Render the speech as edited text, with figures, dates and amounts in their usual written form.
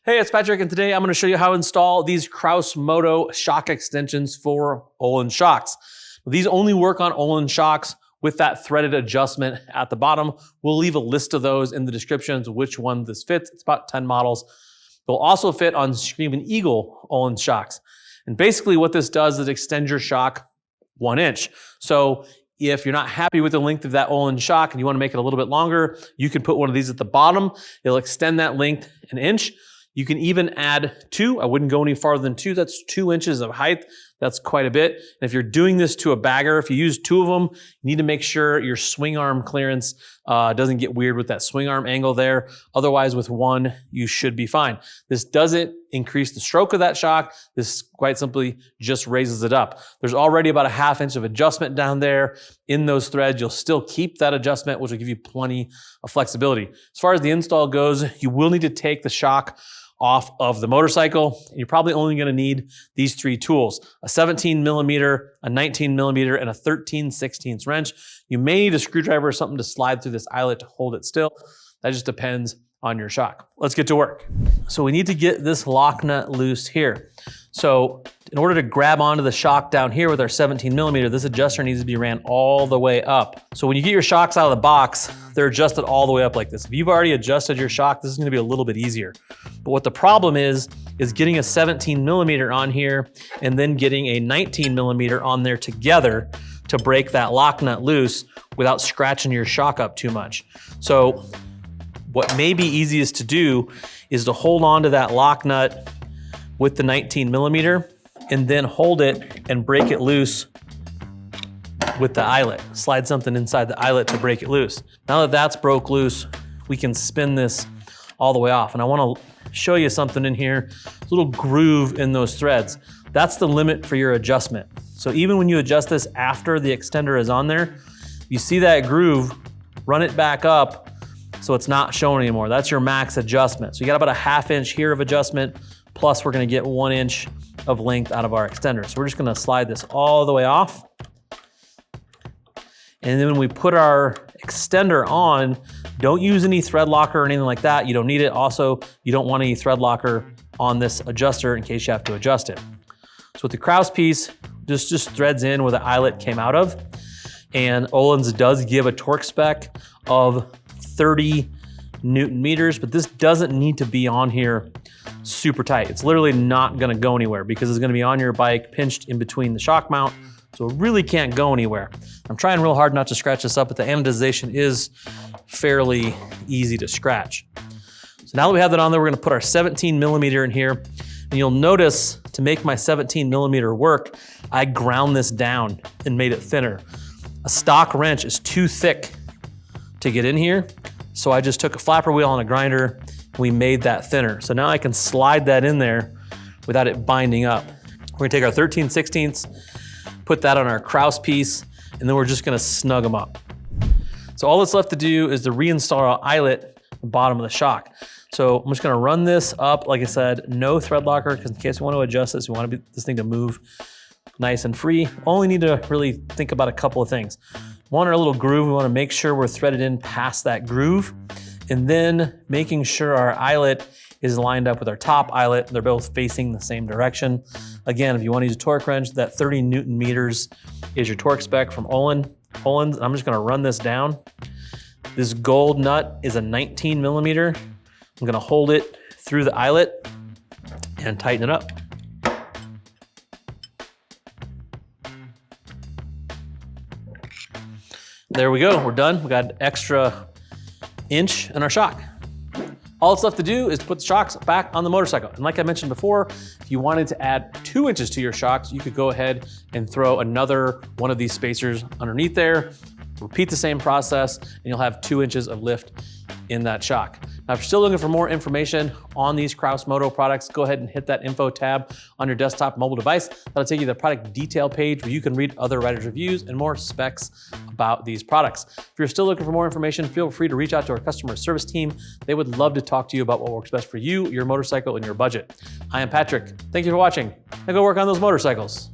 Hey, it's Patrick, and today I'm going to show you how to install these Kraus Motor shock extensions for Ohlins shocks. These only work on Ohlins shocks with that threaded adjustment at the bottom. We'll leave a list of those in the descriptions, which one this fits. It's about 10 models. They'll also fit on Screaming Eagle Ohlins shocks. And basically what this does is extend your shock 1 inch. So if you're not happy with the length of that Ohlins shock and you want to make it a little bit longer, you can put one of these at the bottom. It'll extend that length 1 inch. You can even add 2. I wouldn't go any farther than 2. That's 2 inches of height. That's quite a bit. And if you're doing this to a bagger, if you use 2 of them, you need to make sure your swing arm clearance doesn't get weird with that swing arm angle there. Otherwise, with 1, you should be fine. This doesn't increase the stroke of that shock. This quite simply just raises it up. There's already about a 1/2 inch of adjustment down there in those threads. You'll still keep that adjustment, which will give you plenty of flexibility. As far as the install goes, you will need to take the shock off of the motorcycle. You're probably only going to need these 3 tools: a 17 millimeter, a 19 millimeter, and a 13/16 wrench. You may need a screwdriver or something to slide through this eyelet to hold it still. That just depends on your shock. Let's get to work. So we need to get this lock nut loose here. So in order to grab onto the shock down here with our 17 millimeter, this adjuster needs to be ran all the way up. So when you get your shocks out of the box, they're adjusted all the way up like this. If you've already adjusted your shock, this is going to be a little bit easier. But what the problem is getting a 17 millimeter on here and then getting a 19 millimeter on there together to break that lock nut loose without scratching your shock up too much. So what may be easiest to do is to hold on to that lock nut with the 19 millimeter and then hold it and break it loose with the eyelet. Slide something inside the eyelet to break it loose. Now that that's broke loose, we can spin this all the way off. And I want to show you something in here, a little groove in those threads. That's the limit for your adjustment. So even when you adjust this after the extender is on there, you see that groove, run it back up so it's not showing anymore. That's your max adjustment. So you got about a 1/2 inch here of adjustment, plus we're gonna get 1 inch of length out of our extender. So we're just gonna slide this all the way off. And then when we put our extender on, don't use any thread locker or anything like that. You don't need it. Also, you don't want any thread locker on this adjuster in case you have to adjust it. So with the Kraus piece, just threads in where the eyelet came out of. And Ohlins does give a torque spec of 30 Newton meters, but this doesn't need to be on here super tight. It's literally not gonna go anywhere because it's gonna be on your bike pinched in between the shock mount. So it really can't go anywhere. I'm trying real hard not to scratch this up, but the anodization is fairly easy to scratch. So now that we have that on there, we're gonna put our 17 millimeter in here. And you'll notice to make my 17 millimeter work, I ground this down and made it thinner. A stock wrench is too thick to get in here. So I just took a flapper wheel on a grinder and we made that thinner. So now I can slide that in there without it binding up. We're gonna take our 13/16, put that on our Kraus piece, and then we're just gonna snug them up. So all that's left to do is to reinstall our eyelet at the bottom of the shock. So I'm just gonna run this up, like I said, no thread locker, because in case we want to adjust this, we want this thing to move nice and free. Only need to really think about a couple of things. One, our little groove, we wanna make sure we're threaded in past that groove, and then making sure our eyelet is lined up with our top eyelet. They're both facing the same direction. Again, if you wanna use a torque wrench, that 30 Newton meters is your torque spec from Ohlins. I'm just gonna run this down. This gold nut is a 19 millimeter. I'm gonna hold it through the eyelet and tighten it up. There we go, we're done. We got an extra inch in our shock. All it's left to do is to put the shocks back on the motorcycle. And like I mentioned before, if you wanted to add 2 inches to your shocks, you could go ahead and throw another one of these spacers underneath there, repeat the same process, and you'll have 2 inches of lift in that shock. Now, if you're still looking for more information on these Kraus Motor products, go ahead and hit that info tab on your desktop mobile device. That'll take you to the product detail page where you can read other riders' reviews and more specs about these products. If you're still looking for more information, feel free to reach out to our customer service team. They would love to talk to you about what works best for you, your motorcycle, and your budget. I am Patrick. Thank you for watching. Now go work on those motorcycles.